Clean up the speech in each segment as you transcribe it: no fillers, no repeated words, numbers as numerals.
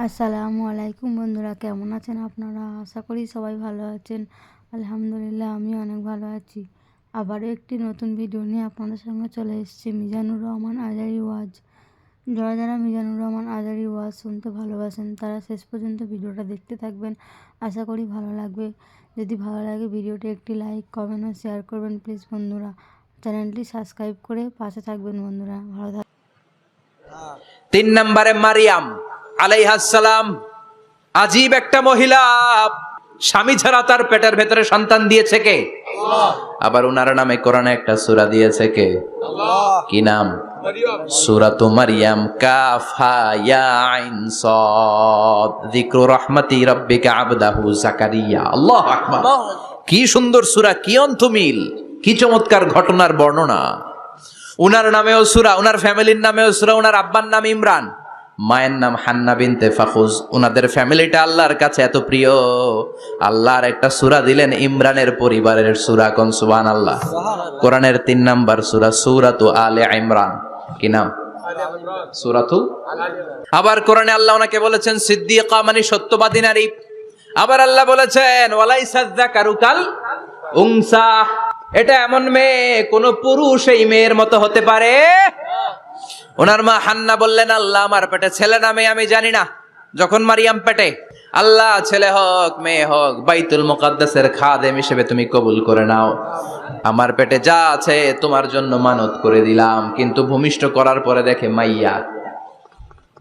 আসসালামু আলাইকুম বন্ধুরা, কেমন আছেন আপনারা? আশা করি সবাই ভালো আছেন। আলহামদুলিল্লাহ, আমি অনেক ভালো আছি। আবারও একটি নতুন ভিডিও নিয়ে আপনাদের সঙ্গে চলে এসেছি মিজানুর রহমান আজারি ওয়াজ। যারা যারা মিজানুর রহমান আজারি ওয়াজ শুনতে ভালোবাসেন তারা শেষ পর্যন্ত ভিডিওটা দেখতে থাকবেন। আশা করি ভালো লাগবে। যদি ভালো লাগে ভিডিওটি একটি লাইক, কমেন্ট ও শেয়ার করবেন প্লিজ বন্ধুরা। চ্যানেলটি সাবস্ক্রাইব করে পাশে থাকবেন বন্ধুরা। ভালো থাকবেন। 3 নম্বরে মারিয়াম আলাইহাস সালাম, আজীব একটা মহিলা। স্বামী ছাড়া তার পেটের ভেতরে সন্তান দিয়েছে কে? আল্লাহ। আবার উনার নামে কোরআনে একটা সূরা দিয়েছে কে? আল্লাহ। কি নাম? সূরাতু মারিয়াম। কাফ হা ইয়া আইন সাদ, যিকরু রাহমাতি রাব্বিকা আবদাহু জাকারিয়া। আল্লাহু আকবার। কি সুন্দর সূরা, কি অন্তমিল, কি চমৎকার ঘটনার বর্ণনা। উনার নামেও সূরা, উনার ফ্যামিলির নামেও সূরা। উনার আব্বার নাম ইমরান, মায়ের নাম হান্না বিনতে ফাখুজ। উনাদের ফ্যামিলিটা আল্লাহর কাছে এত প্রিয়, আল্লাহর একটা সূরা দিলেন ইমরানের পরিবারের সূরা। কোন সুবহানাল্লাহ। কোরআনের 3 নাম্বার সূরা, সূরাতু আলে ইমরান। কি নাম? সূরাতু। আবার কোরআনে আল্লাহ ওনাকে বলেছেন সিদ্দিকা, মানে সত্যবাদী নারী। আবার আল্লাহ বলেছেন ওয়ালাইসা যাকারু কাল উনসা, এটা এমন মেয়ে কোন পুরুষ এই মেয়ের মতো হতে পারে? ওনার মা হান্না বললেন, আল্লাহ আমার পেটে ছেলে না মেয়ে আমি জানি না। যখন মারিয়াম পেটে, আল্লাহ ছেলে হোক মেয়ে হোক বাইতুল মুকাদ্দাসের খাদেম হিসেবে তুমি কবুল করে নাও। আমার পেটে যা আছে তোমার জন্য মানত করে দিলাম। কিন্তু ভূমিষ্ঠ করার পরে দেখে মাইয়া,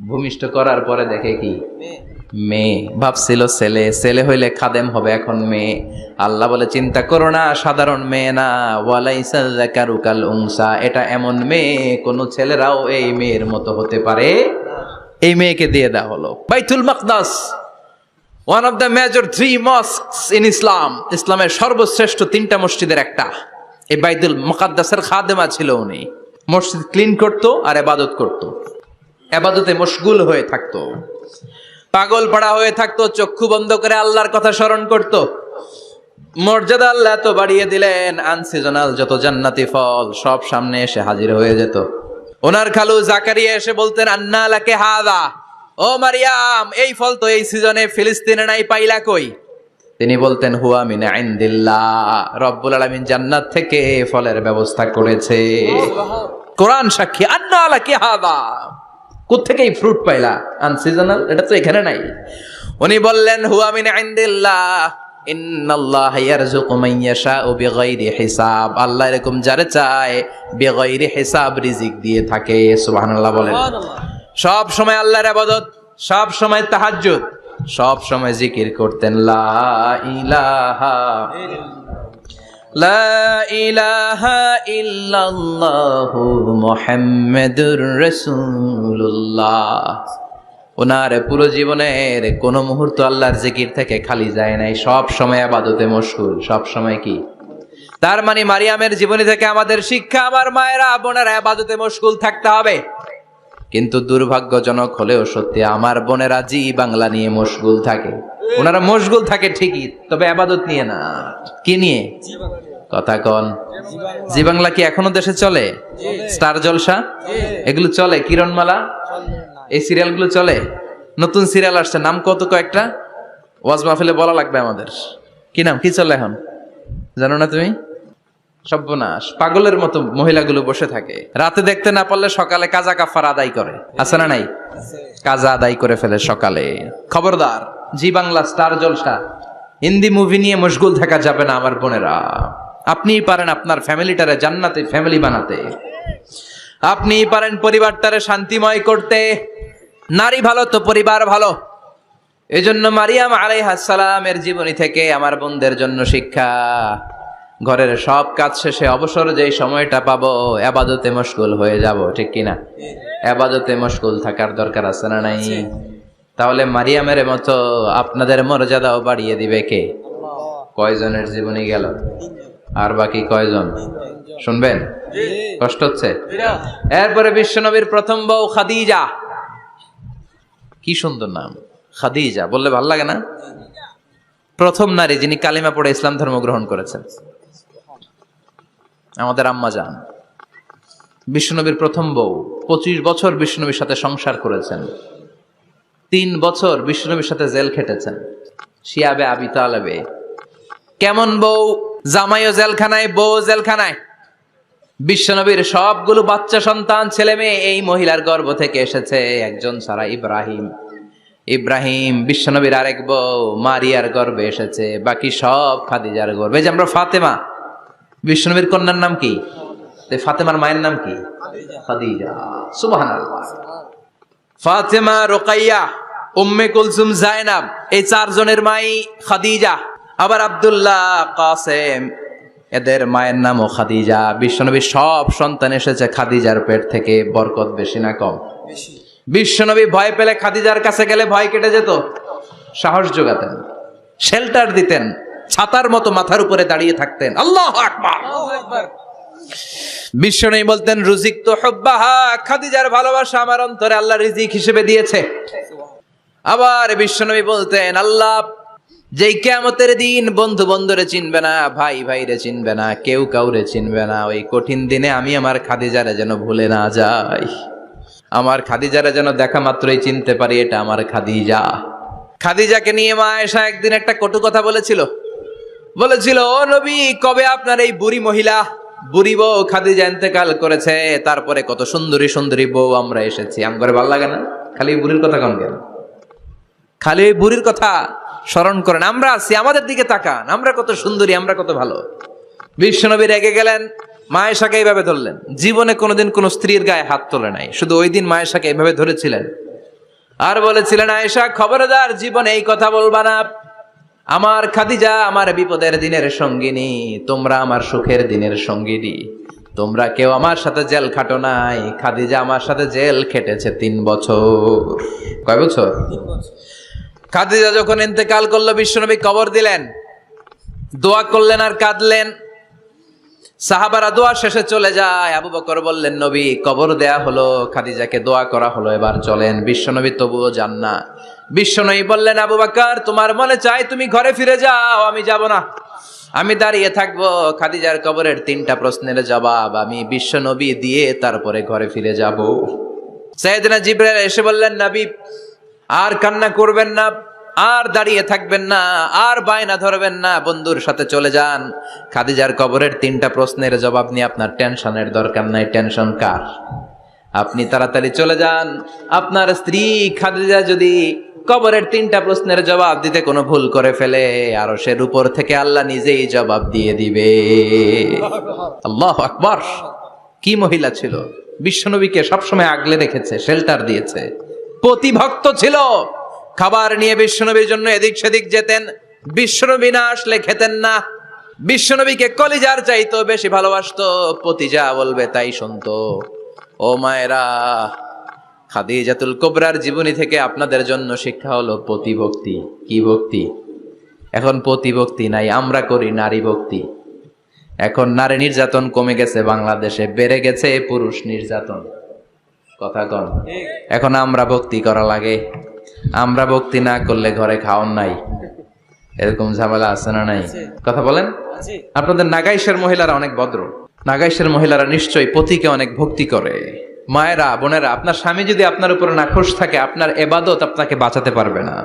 ভূমিষ্ঠ করার পরে দেখে কি? মেয়ে। ভাবছিল ছেলে, ছেলে হইলে খাদেম হবে, এখন মেয়ে। আল্লাহ বলে চিন্তা করো না, সাধারণ মেয়ে না। ওয়ালাইসা যাকারু কাল উনসা, এটা এমন মেয়ে কোন ছেলেরাও এই মেয়ের মতো হতে পারে। এই মেয়েকে দিয়ে দেওয়া হলো বাইতুল মাকদাস, one of the major 3 mosques in Islam. ইসলামের সর্বশ্রেষ্ঠ 3টা মসজিদের একটা। এই বাইতুল মুকাদ্দাসের খাদেমা ছিল উনি। মসজিদ ক্লিন করতো আর ইবাদত করতো, ইবাদতে মশগুল হয়ে থাকতো, পাগল পাড়া হয়ে থাকতো, চক্ষু বন্ধ করে আল্লাহর কথা স্মরণ করত। মর্যাদা আল্লাহ এত বাড়িয়ে দিলেন, আনসিজনাল যত জান্নাতি ফল সব সামনে এসে হাজির হয়ে যেত। ওনার খালু জাকারিয়া এসে বলতেন আন্না লাকে হাদা, ও মারিয়াম এই ফল তো এই সিজনে ফিলিস্তিনে নাই, পাইলা কই? তিনি বলতেন হুয়া মিন ইনদিল্লাহ, রব্বুল আলামিন জান্নাত থেকে ফলের ব্যবস্থা করেছে। কোরআন সাক্ষী, আন্না লাকে হাদা, কোত্থেকে এই ফ্রুট পাইলা? আনসিজনাল, এটা তো এখানে নাই। উনি বললেন হুয়া মিন ইনদিল্লাহ, ইন্নাল্লাহা ইয়ারযুকু মান ইয়াশাউ বিগাইরি হিসাব। আল্লাহ এরকম যারে চায় বিগাইরি হিসাব রিজিক দিয়ে থাকে। সুবহানাল্লাহ বলেন। সব সময় আল্লাহর ইবাদত, সব সময় তাহাজ্জুদ, সব সময় জিকির করতেন লা ইলাহা লা ইলাহা ইল্লাল্লাহু মুহাম্মাদুর রাসূলুল্লাহ। ওনার পুরো জীবনের কোন মুহূর্ত আল্লাহর জিকির থেকে খালি যায় নাই, সব সময় ইবাদতে মশগুল, সব সময় কি? তার মানে মারিয়ামের জীবনী থেকে আমাদের শিক্ষা, আমার মায়েরা বোনেরা ইবাদতে মশগুল থাকতে হবে। কিন্তু দুর্ভাগ্যজনক হলেও সত্যি, আমার বোনেরা জি বাংলা নিয়ে মশগুল থাকে। ওনারা মশগুল থাকে ঠিকই, তবে ইবাদত নিয়ে না। কি নিয়ে? কথা কন। জি বাংলা কি এখনো দেশে চলে? স্টার জলসা এগুলো চলে, কিরণমালা এই সিরিয়ালগুলো চলে। নতুন সিরিয়াল আসছে, নাম কত কয়েকটা, ওয়াজ মাহফিলে বলা লাগবে আমাদের। কি নাম, কি চলে এখন জানো না তুমি? সর্বনাশ, পাগলের মতো মহিলাগুলো বসে থাকে, রাতে দেখতে না পারলে সকালে কাজা কাফার আদায় করে। আছে না নাই? কাজা আদায় করে ফেলে সকালে। খবরদার, জি বাংলা, স্টার জলসা, হিন্দি মুভি নিয়ে মশগুল থাকা যাবে না আমার বোনেরা। আপনিই পারেন আপনার ফ্যামিলিটারে জান্নাতে ফ্যামিলি বানাতে, আপনিই পারেন পরিবারটারে শান্তিময় করতে। নারী ভালো তো পরিবার ভালো। এজন্য মারিয়াম আলাইহাস সালামের জীবনী থেকে আমার বোনদের জন্য শিক্ষা। ঘরের সব কাজ শেষে অবসর যেই সময়টা পাবো ইবাদতে মশগুল হয়ে যাব, ঠিক কিনা? ইবাদতে মশগুল থাকার দরকার আছে না নাই? তাহলে মারিয়ামের মতো আপনাদের মর্যাদাও বাড়িয়ে দিবে কে? কয়জনের জীবনী গেল? আর বাকি কয়জন শুনবেন? কষ্ট হচ্ছে? এরপরে বিশ্বনবীর প্রথম বউ খাদিজা। কি সুন্দর নাম, খাদিজা বললে ভালো লাগে না? প্রথম নারী যিনি কালিমা পড়ে ইসলাম ধর্ম গ্রহণ করেছেন, আমাদের আম্মা জান। বিশ্বনবীর প্রথম বউ, 25 বছর বিশ্বনবীর সাথে সংসার করেছেন। 3 বছর বিশ্বনবীর সাথে জেল খেটেছেন শিয়াবে আবি তালেবে। কেমন বউ, জামাইও জেলখানায়, বউ জেলখানায়। বিশ্বনবীর সবগুলো বাচ্চা সন্তান ছেলে মেয়ে এই মহিলার গর্ভ থেকে এসেছে, একজন ছাড়া ইব্রাহিম বিশ্বনবীর আরেক বউ মারিয়ার গর্ভে এসেছে, বাকি সব খাদিজার গর্ভে। যে আমরা ফাতেমা, বিশ্বনবীর কন্যার নাম কি? ফাতেমার মায়ের নাম কি? খাদিজা। সুবহানাল্লাহ। ফাতেমা, রোকাইয়া, উম্মে কুলসুম, জায়নাব, এই 4 জনের মাই খাদিজা। আবার আব্দুল্লাহ, কাসেম, এদের মায়ের নামও খাদিজা। বিশ্বনবীর সব সন্তান এসেছে খাদিজার পেট থেকে। বরকত বেশি না কম? বিশ্বনবী ভয় পেলে খাদিজার কাছে গেলে ভয় কেটে যেত, সাহস যোগাতেন, শেল্টার দিতেন, ছাতার মতো মাথার উপরে দাঁড়িয়ে থাকতেন। আল্লাহু আকবার। বিশ্বনবী বলতেন রুজিক তো হুব্বাহা, খাদিজার ভালোবাসা আমার অন্তরে আল্লাহ রিজিক হিসেবে দিয়েছে। আবার বিশ্বনবী বলতেন আল্লাহ যেই কিয়ামতের দিন বন্ধু বন্ধুরে চিনবে না, ভাই ভাইরে চিনবে না, কেউ কাউরে চিনবে না, ওই কঠিন দিনে আমি আমার খাদিজারে যেন ভুলে না যাই, আমার খাদিজারে যেন দেখা মাত্রই চিনতে পারি এটা আমার খাদিজা। খাদিজাকে নিয়ে মা আয়েশা একদিন একটা কটু কথা বলেছিল, ও নবী, কবে আপনার এই বুড়ি মহিলা, বুড়ি বউ খাদিজা ইন্তেকাল করেছে, তারপরে কত সুন্দরী সুন্দরী বউ আমরা এসেছি, আম করে ভালো লাগে না? খালি বুড়ির কথা কন কেন? খালি ওই বুড়ির কথা স্মরণ করেন, আমরা আছি, আমাদের দিকে তাকান, আমরা কত সুন্দরী, আমরা কত ভালো। বিশ্বনবী রেগে গেলেন, মা আয়েশাকে এইভাবে ধরলেন। জীবনে কোনোদিন কোন স্ত্রীর গায়ে হাত তোলে নাই, শুধু ওই দিন মা আয়েশাকে এইভাবে ধরেছিলেন আর বলেছিলেন, আয়েশা খবরদার, জীবনে এই কথা বলবা না, আমার খাদিজা আমার বিপদের দিনের সঙ্গিনী, তোমরা আমার সুখের দিনের সঙ্গিনী, তোমরা কেউ আমার সাথে জেল খাটো নাই, খাদিজা আমার সাথে জেল খেটেছে 3 বছর। কয় বছর? 3 বছর। খাদিজা যখন ইন্তেকাল করলো, বিশ্বনবী কবর দিলেন, দোয়া করলেন আর কাঁদলেন। সাহাবারা দোয়া শেষে চলে যায়। আবু বকর বললেন, নবী কবর দেয়া হলো, খাদিজাকে দোয়া করা হলো, এবার চলেন। বিশ্বনবী তবুও যান না। বিশ্বনবী বললেন, আবু বকর তোমার মনে চাই তুমি ঘরে ফিরে যাও, আমি যাব না, আমি দাঁড়িয়ে থাকবো, খাদিজার কবরের 3টা প্রশ্নের জবাব আমি বিশ্বনবী দিয়ে তারপরে ঘরে ফিরে যাব। সাইয়েদনা জিবরাইল এসে বললেন, নবী আর কান্না করবেন না, আর দাঁড়িয়ে থাকবেন না, আর বায়না ধরবেন না, বন্ধুর সাথে চলে যান, খাদিজার কবরের 3টা প্রশ্নের জবাব নিয়ে আপনার টেনশনের দরকার নাই। টেনশন কার? আপনি তাড়াতাড়ি চলে যান। আপনার স্ত্রী খাদিজা যদি কবরের 3টা প্রশ্নের জবাব দিতে কোনো ভুল করে ফেলে, আরশের উপর থেকে আল্লাহ নিজেই জবাব দিয়ে দিবে। আল্লাহু আকবার। কি মহিলা ছিল! বিশ্বনবীকে সবসময় আগলে রেখেছে, শেল্টার দিয়েছে, প্রতিভক্ত ছিল। খাবার নিয়ে বিশ্বনবীর জন্য এদিক সেদিক যেতেন, বিশ্বনবী না আসলে খেতেন না। বিশ্বনবীকে কলিজার চাইতো বেশি ভালোবাসতো, পতি যা বলবে তাই শুনতো। ও মায়েরা, খাদিজাতুল কুবরার জীবনী থেকে আপনাদের জন্য শিক্ষা হলো প্রতিভক্তি। কি ভক্তি? এখন প্রতিভক্তি নাই, আমরা করি নারী ভক্তি। এখন নারী নির্যাতন কমে গেছে বাংলাদেশে, বেড়ে গেছে পুরুষ নির্যাতন। কথা কন। এখন আমরা ভক্তি করা লাগে, আমরা ভক্তি না করলে ঘরে খাওয়ান নাই, এরকম ঝামেলা আছে না নাই? কথা বলেন। আপনাদের নাগাইশের মহিলারা অনেক ভদ্র, নাগাইশের মহিলারা নিশ্চয়ই পতিকে অনেক ভক্তি করে। মায়েরা, বোনেরা, আপনার স্বামী যদি আপনার উপর নাখোশ থাকে, আপনার এবাদত আপনাকে বাঁচাতে পারবে না।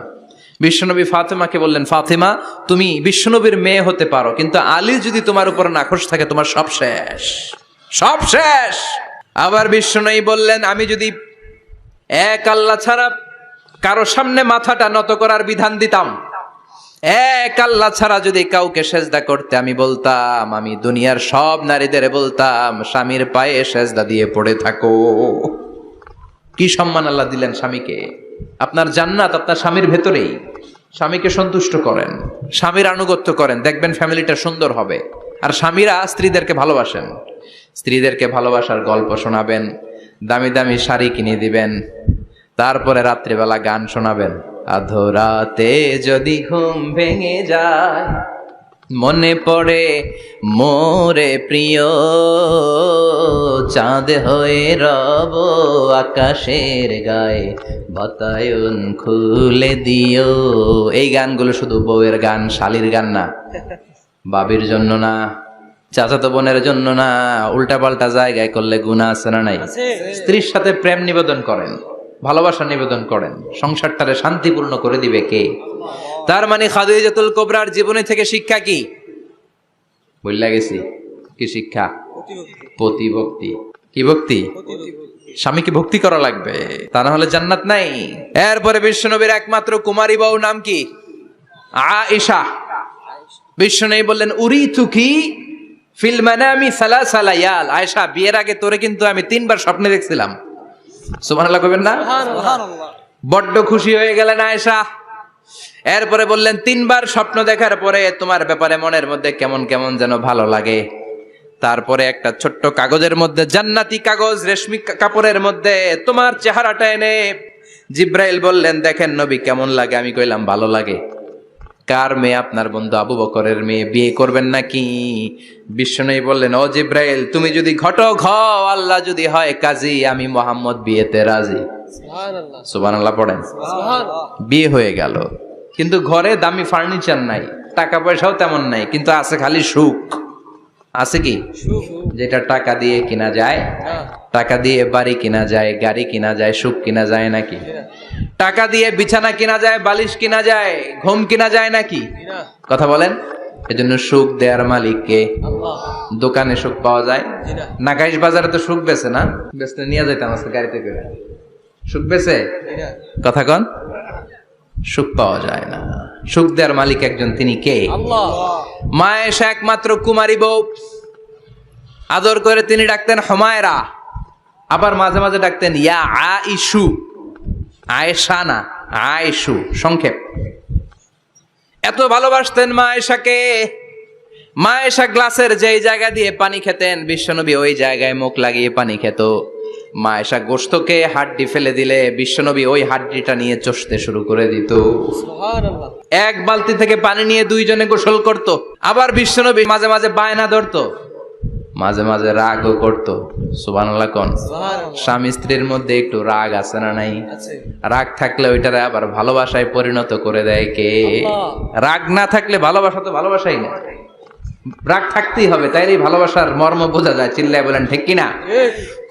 বিশ্বনবী ফাতেমাকে বললেন, ফাতেমা তুমি বিশ্বনবীর মেয়ে হতে পারো, কিন্তু আলী যদি তোমার উপর নাখোশ থাকে, তোমার সব শেষ, সব শেষ। আবার বিশ্বনবী বললেন, আমি যদি এক আল্লাহ ছাড়া কারো সামনে মাথাটা নত করার বিধান দিতাম, এক আল্লাহ ছাড়া যদি কাউকে সেজদা করতে আমি বলতাম, আমি দুনিয়ার সব নারীদের বলতাম স্বামীর পায়ে সেজদা দিয়ে পড়ে থাকো। কি সম্মান আল্লাহ দিলেন স্বামীকে! আপনার জান্নাত আপনার স্বামীর ভেতরেই। স্বামীকে সন্তুষ্ট করেন, স্বামীর আনুগত্য করেন, দেখবেন ফ্যামিলিটা সুন্দর হবে। আর স্বামীরা স্ত্রীদেরকে ভালোবাসেন, স্ত্রীদেরকে ভালোবাসার গল্প শোনাবেন, দামি দামি শাড়ি কিনে দিবেন, তারপরে রাত্রিবেলা গান শোনাবেন। আধরাতে যদি ঘুম ভেঙে যায়, মনে পড়ে মোরে প্রিয়, চাঁদ হয়ে রব আকাশের গায়ে, বাতায়ন খুলে দিও। এই গানগুলো শুধু বউয়ের গান, শালীর গান না, বাবির জন্য না, চাচাতো বোনের জন্য না। উল্টা পাল্টা জায়গায় করলে গুনাহ আছে না নাই? স্ত্রীর সাথে প্রেম নিবেদন করেন, ভালোবাসা নিবেদন করেন, সংসারটারে শান্তিপূর্ণ করে দিবে কে? তার মানে খাদিজাতুল কুবরার জীবনী থেকে শিক্ষা কি? বললা গেছি কি শিক্ষা? প্রতিভক্তি। কি ভক্তি? স্বামীকে ভক্তি করা লাগবে, তা না হলে জান্নাত নাই। এরপরে বিশ্বনবীর একমাত্র কুমারী বউ নাম কি? আয়েশা। বিশ্বনবী বললেন উরিতুকি ফিল মানামি সালাসা লায়াল। আয়েশা, বিয়ের আগে তোরে কিন্তু আমি 3 বার স্বপ্নে দেখছিলাম। সুবহানাল্লাহ কইবেন না? বড্ড খুশি হয়ে গেলেন আয়েশা। এরপরে বললেন 3 বার স্বপ্ন দেখার পরে তোমার ব্যাপারে মনের মধ্যে কেমন কেমন যেন ভালো লাগে। তারপরে একটা ছোট্ট কাগজের মধ্যে, জান্নাতি কাগজ, রেশমি কাপড়ের মধ্যে তোমার চেহারাটা এনে জিব্রাইল বললেন দেখেন নবী কেমন লাগে। আমি কইলাম ভালো লাগে। কার মেয়ে? আপনার বন্ধু আবু বকরের মেয়ে, বিয়ে করবেন নাকি? বিশ্বনবী বললেন ও জিব্রাইল, তুমি যদি ঘটক হও, আল্লাহ যদি হয় কাজী, আমি মুহাম্মদ বিয়েতে রাজি। সুবহানাল্লাহ। সুবহানাল্লাহ পড়েন। বিয়ে হয়ে গেল, কিন্তু ঘরে দামি ফার্নিচার নাই, টাকা পয়সাও তেমন নাই, কিন্তু আছে খালি সুখ। আছে কি? যেটা টাকা দিয়ে কিনা যায়। টাকা দিয়ে বাড়ি কিনা যায়, গাড়ি কিনা যায়, সুখ কিনা যায় নাকি? টাকা দিয়ে বিছানা কিনা যায়, বালিশ কিনা যায়, ঘুম কিনা যায় নাকি? কথা বলেন। এজন্য সুখ দেয়ার মালিক কে? দোকানে সুখ পাওয়া যায়? নাগাইশ বাজারে তো সুখ বেছে না, বেচতে নিয়ে যাইতাম আজকে গাড়িতে করে। সুখ বেছে? কথা কন। সুখ পাওয়া যায় না। সুখ দেয়ার মালিক একজন, তিনি কে? মা আয়েশা একমাত্র কুমারী বউ। আদর করে তিনি ডাকতেন হুমায়রা, আবার মাঝে মাঝে ডাকতেন ইয়া আইশু। আয়েশা না, আয়েশু, সংক্ষেপ। এত ভালোবাসতেন মা আয়েশাকে। মা আয়েশা গ্লাসের যেই জায়গা দিয়ে পানি খেতেন, বিশ্বনবী ওই জায়গায় মুখ লাগিয়ে পানি খেত। মা আয়েশা গোশতকে হাড্ডি ফেলে দিলে বিশ্বনবী ওই হাড্ডিটা নিয়ে চষতে শুরু করে দিত। সুবহানাল্লাহ। এক বালতি থেকে পানি নিয়ে 2 জনে গোসল করত। আবার বিশ্বনবী মাঝে মাঝে বায়না ধরতো, মাঝে মাঝে রাগও করতো। সুবহানাল্লাহ কোন। স্বামী স্ত্রীর মধ্যে একটু রাগ আছে না নাই? রাগ থাকলে ওইটারে আবার ভালোবাসায় পরিণত করে দেয় কে? রাগ না থাকলে ভালোবাসা তো ভালোবাসাই না। রাগ থাকতেই হবে, তাইলে ভালোবাসার মর্ম বোঝা যায়। চিল্লায় বলেন ঠিক কিনা?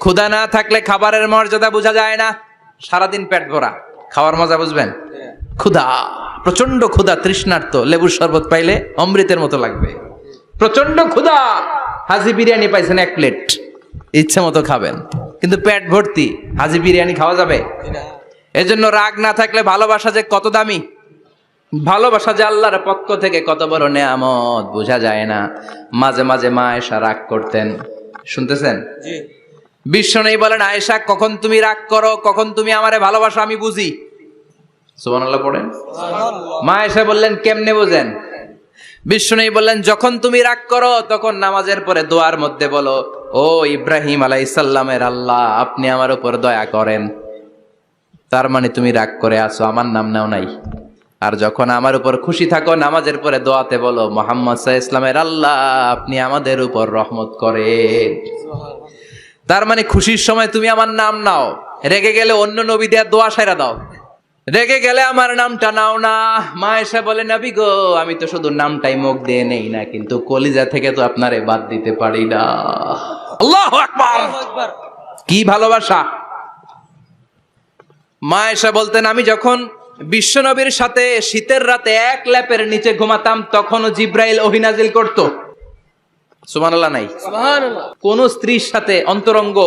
ক্ষুধা না থাকলে খাবারের মর্যাদা বোঝা যায় না। সারাদিন পেট ভরা, খাওয়ার মজা বুঝবেন? ক্ষুধা, প্রচন্ড ক্ষুধা, তৃষ্ণার্ত, লেবুর শরবত পাইলে অমৃতের মতো লাগবে। প্রচন্ড ক্ষুধা, হাজি বিরিয়ানি পাইছেন 1 প্লেট, ইচ্ছে মতো খাবেন, কিন্তু পেট ভর্তি, হাজি বিরিয়ানি খাওয়া যাবে? এজন্য রাগ না থাকলে ভালোবাসা যে কত দামি, ভালোবাসা যে আল্লাহর পক্ষ থেকে কত বড় নেয়ামত বোঝা যায় না। মাঝে মাঝে মা আয়েশা রাগ করতেন। শুনতেছেন? বিশ্বনবী বলেন আয়েশা, কখন তুমি রাগ করো, কখন তুমি আমারে ভালোবাসো আমি বুঝি। সুবহানাল্লাহ পড়েন। মা আয়েশা বললেন কেমনে বোঝেন? বিশ্বনবী বললেন যখন তুমি রাগ করো তখন নামাজের পরে দোয়ার মধ্যে বলো, ও ইব্রাহিম আলাইহিস সালামের আল্লাহ, আপনি আমার উপর দয়া করেন। তার মানে তুমি রাগ করে আছো, আমার নাম নাও নাই। আর যখন আমার উপর খুশি থাকো, নামাজের পরে দোয়াতে বলো, মুহাম্মদ সাল্লাল্লাহু আলাইহি ওয়াসাল্লামের আল্লাহ, আপনি আমাদের উপর রহমত করেন। তার মানে খুশির সময় তুমি আমার নাম নাও, রেগে গেলে অন্য নবী দেয়া দোয়া সাইরা দাও, রেগে গেলে আমার নামটা নাও না। মা আয়েশা বলে নবী গো, আমি তো শুধু নামটাই মুখ দিয়ে নেই না, কিন্তু কলিজা থেকে তো আপনারে বাদ দিতে পারি না। আল্লাহু আকবার। কি ভালোবাসা! মা আয়েশা বলতেন আমি যখন বিশ্বনবীর সাথে শীতের রাতে এক ল্যাপের নিচে ঘুমাতাম, তখনও জিব্রাইল ওহী নাজিল করতো। সুবহানাল্লাহ নাই? সুবহানাল্লাহ। কোন স্ত্রীর সাথে অন্তরঙ্গ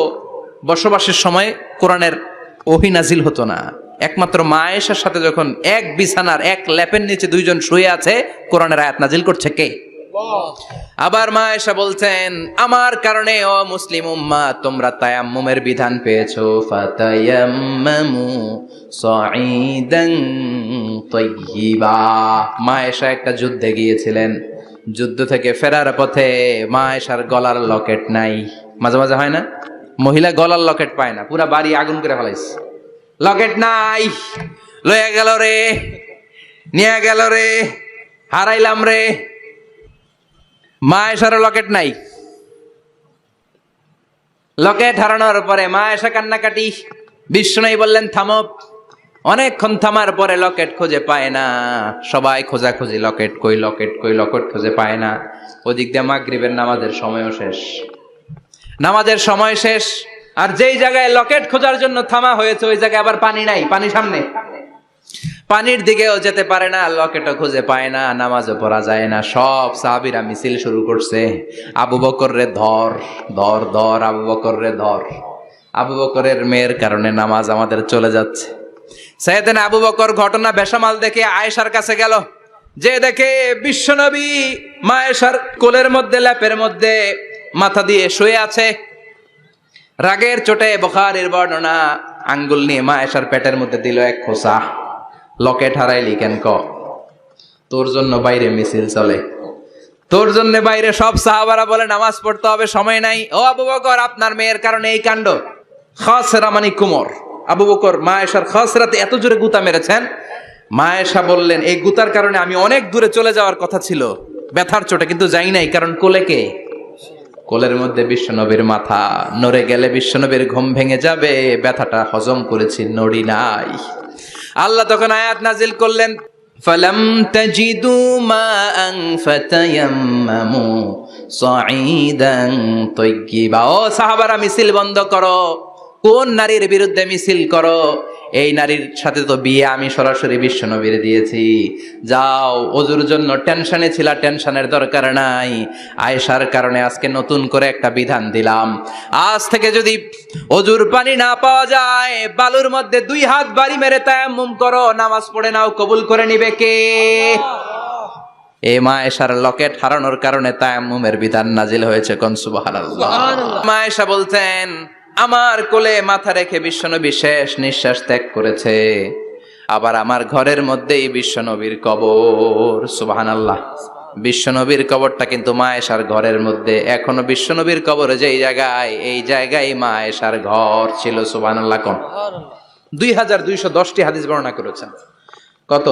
বসবাসের সময় কোরআনের ওহী নাজিল হতো না। একমাত্র মা আয়েশার সাথে যখন এক বিছানার এক ল্যাপের নিচে 2 জন শুয়ে আছে, কোরআনের আয়াত নাজিল করছে কে? আবার মা আয়েশা বলছেন আমার কারণে ও মুসলিম উম্মাহ তোমরা তায়াম্মুমের বিধান পেয়েছো। ফাতায়াম্মামু সাঈদান তাইয়্যিবা। মা আয়েশা একটা যুদ্ধে গিয়েছিলেন, যুদ্ধ থেকে ফেরার পথে মা আয়েশার গলার লকেট নাই। মাঝে মাঝে হয় না, মহিলা গলার লকেট পায় না, পুরা বাড়ি আগুন করে ফেলাইছে, লকেট নাই, লয়ে গেল রে, নিয়ে গেল রে, হারাইলাম রে। মা আয়েশার লকেট নাই। লকেট হারানোর পরে মা আয়েশা কান্নাকাটি। বিশ্বনবী বললেন থামো। অনেকক্ষণ থামার পরে লকেট খুঁজে পায় না, সবাই খোঁজাখুঁজি, লকেট কই, লকেট কই, লকেট খুঁজে পায় না। ওদিক দিয়ে মাগরিবের নামাজের সময়ও শেষ, নামাজের সময় শেষ। আর যেই জায়গায় লকেট খোঁজার জন্য থামা হয়েছে ওই জায়গায় আবার পানি নাই, পানি সামনে, পানির দিকেও যেতে পারে না, লকেটও খুঁজে পায় না, নামাজও পড়া যায় না। সব সাহাবীরা মিছিল শুরু করছে, আবু বকর রে ধর ধর ধর, আবু বকর রে ধর। আবু বকরের মেয়ের কারণে নামাজ আমাদের চলে যাচ্ছে। সাইয়েদনা আবু বকর ঘটনা বেসামাল দেখে আয়েশার কাছে গেল, যে দেখে বিশ্বনবী মা আয়েশার কোলের মধ্যে, ল্যাপের মধ্যে মাথা দিয়ে শুয়ে আছে। রাগের চোটে বুখারীর বর্ণনা, আঙ্গুল নিয়ে মা আয়েশার পেটের মধ্যে দিল এক খোঁচা। লকেট হারাইলি কেন? তোর জন্য বাইরে মিছিল চলে, তোর জন্য বাইরে সব সাহাবারা বলে নামাজ পড়তে হবে, সময় নাই। ও আবু বকর, আপনার মেয়ের কারণে এই কাণ্ড। খাসরা মানে কুমর। আবু বকর মা আয়েশার খাসরাতে এত জোরে গুতা মেরেছেন, মা আয়েশা বললেন এই গুতার কারণে আমি অনেক দূরে চলে যাওয়ার কথা ছিল ব্যথার চোটে, কিন্তু যাই নাই, কারণ কোলে কে? কোলের মধ্যে বিশ্বনবীর মাথা, নড়ে গেলে বিশ্বনবীর ঘুম ভেঙে যাবে, ব্যথাটা হজম করেছি, নড়ি নাই। আল্লাহ তখন আয়াত নাজিল করলেন, ফালাম তাজিদু মাআন ফাতায়াম্মামু সাঈদান তাইয়্যিবা। ও সাহাবারা, মিছিল বন্ধ করো। কোন নারীর বিরুদ্ধে মিছিল করো? এই নারীর সাথে তো বিয়ে আমি সরাসরি বিশ্বনবীর দিয়েছি। যাও, ওজুর জন্য টেনশনে ছিলা, টেনশনের দরকার নাই। আয়েশার কারণে আজকে নতুন করে একটা বিধান দিলাম, আজ থেকে যদি ওজুর পানি না পাওয়া যায়, বালুর মধ্যে 2 হাত বাড়ি মেরে তায়াম্মুম করো, নামাজ পড়ে নাও, কবুল করে নিবে কে? এই মা আয়েশার লকেট হারানোর কারণে তায়াম্মুমের বিধান নাজিল হয়েছে। কোন সুবহানাল্লাহ। মা আয়েশা বলতেন, আমার কোলে মাথা রেখে বিশ্বনবী শেষ নিঃশ্বাস ত্যাগ করেছে, আবার আমার ঘরের মধ্যেই বিশ্বনবীর কবর। সুবহানাল্লাহ। বিশ্বনবীর কবরটা কিন্তু মা আয়েশার ঘরের মধ্যে। এখনো বিশ্বনবীর কবর যেই জায়গায়, এই জায়গায় মা আয়েশার ঘর ছিল। সুবহানাল্লাহ। কোন 2210টি হাদিস বর্ণনা করেছেন। কত?